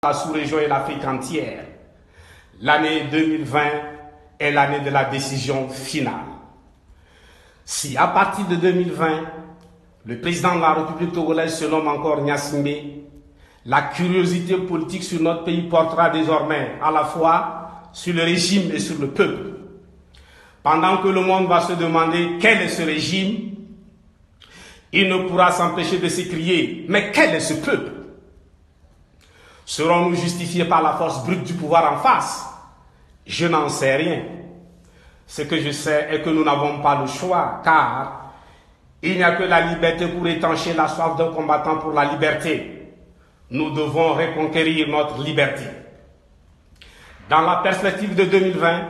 la sous-région et l'Afrique entière. L'année 2020 est l'année de la décision finale. Si à partir de 2020, le président de la République togolaise se nomme encore Gnassingbé, la curiosité politique sur notre pays portera désormais à la fois sur le régime et sur le peuple. Pendant que le monde va se demander quel est ce régime, il ne pourra s'empêcher de s'écrier « Mais quel est ce peuple ?» Serons-nous justifiés par la force brute du pouvoir en face? Je n'en sais rien. Ce que je sais est que nous n'avons pas le choix, car il n'y a que la liberté pour étancher la soif d'un combattant pour la liberté. Nous devons reconquérir notre liberté. Dans la perspective de 2020,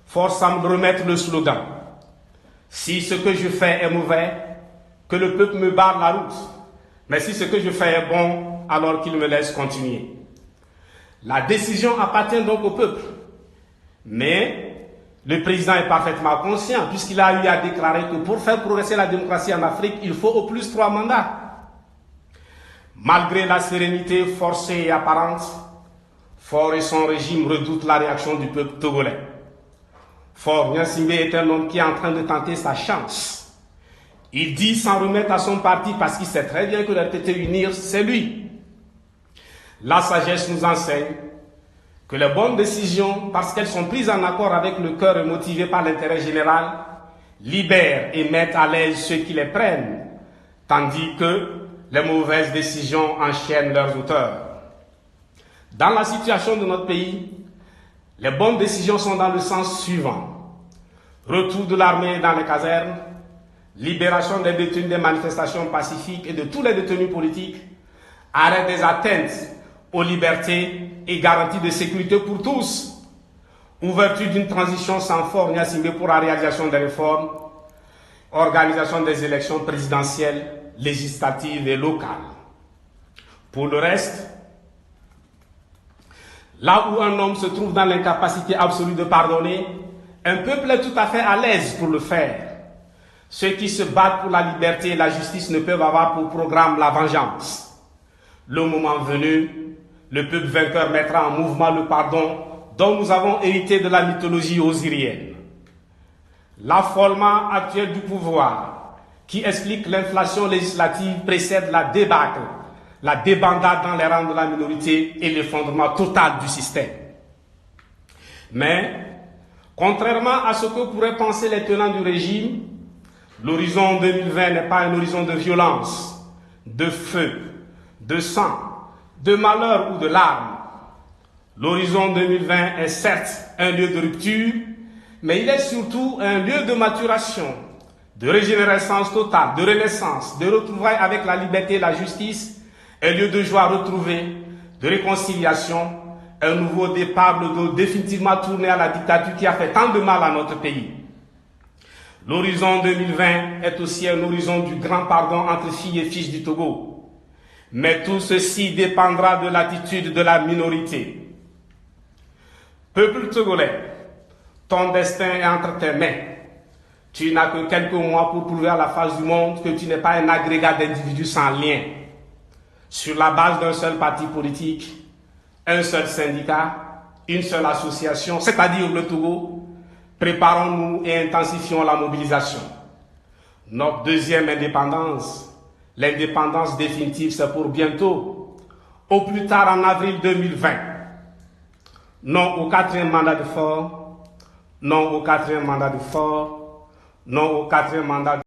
force à me remettre le slogan. Si ce que je fais est mauvais, que le peuple me barre la route. Mais si ce que je fais est bon, alors qu'il me laisse continuer. La décision appartient donc au peuple. Mais le président est parfaitement conscient, puisqu'il a eu à déclarer que pour faire progresser la démocratie en Afrique, il faut au plus 3 mandats. Malgré la sérénité forcée et apparente, Faure et son régime redoutent la réaction du peuple togolais. Faure Gnassingbé est un homme qui est en train de tenter sa chance. Il dit s'en remettre à son parti parce qu'il sait très bien que l'RTT unir, c'est lui. La sagesse nous enseigne que les bonnes décisions, parce qu'elles sont prises en accord avec le cœur et motivées par l'intérêt général, libèrent et mettent à l'aise ceux qui les prennent, tandis que les mauvaises décisions enchaînent leurs auteurs. Dans la situation de notre pays, les bonnes décisions sont dans le sens suivant. Retour de l'armée dans les casernes, libération des détenus des manifestations pacifiques et de tous les détenus politiques, arrêt des atteintes aux libertés et garantie de sécurité pour tous, ouverture d'une transition sans Faure Gnassingbé pour la réalisation des réformes, organisation des élections présidentielles, législatives et locales. Pour le reste, là où un homme se trouve dans l'incapacité absolue de pardonner, un peuple est tout à fait à l'aise pour le faire. Ceux qui se battent pour la liberté et la justice ne peuvent avoir pour programme la vengeance. Le moment venu, le peuple vainqueur mettra en mouvement le pardon dont nous avons hérité de la mythologie osirienne. L'affolement actuel du pouvoir, qui explique l'inflation législative, précède la débâcle, la débandade dans les rangs de la minorité et l'effondrement total du système. Mais, contrairement à ce que pourraient penser les tenants du régime, l'horizon 2020 n'est pas un horizon de violence, de feu, de sang, de malheur ou de larmes. L'horizon 2020 est certes un lieu de rupture, mais il est surtout un lieu de maturation, de régénérescence totale, de renaissance, de retrouvailles avec la liberté et la justice, un lieu de joie retrouvée, de réconciliation, un nouveau départ, le dos définitivement tourné à la dictature qui a fait tant de mal à notre pays. L'horizon 2020 est aussi un horizon du grand pardon entre filles et fils du Togo. Mais tout ceci dépendra de l'attitude de la minorité. Peuple togolais, ton destin est entre tes mains. Tu n'as que quelques mois pour prouver à la face du monde que tu n'es pas un agrégat d'individus sans lien. Sur la base d'un seul parti politique, un seul syndicat, une seule association, c'est-à-dire le Togo, préparons-nous et intensifions la mobilisation. Notre deuxième indépendance, l'indépendance définitive, c'est pour bientôt, au plus tard en avril 2020. Non au 4e mandat de Faure, non au 4e mandat de Faure, non au 4e mandat de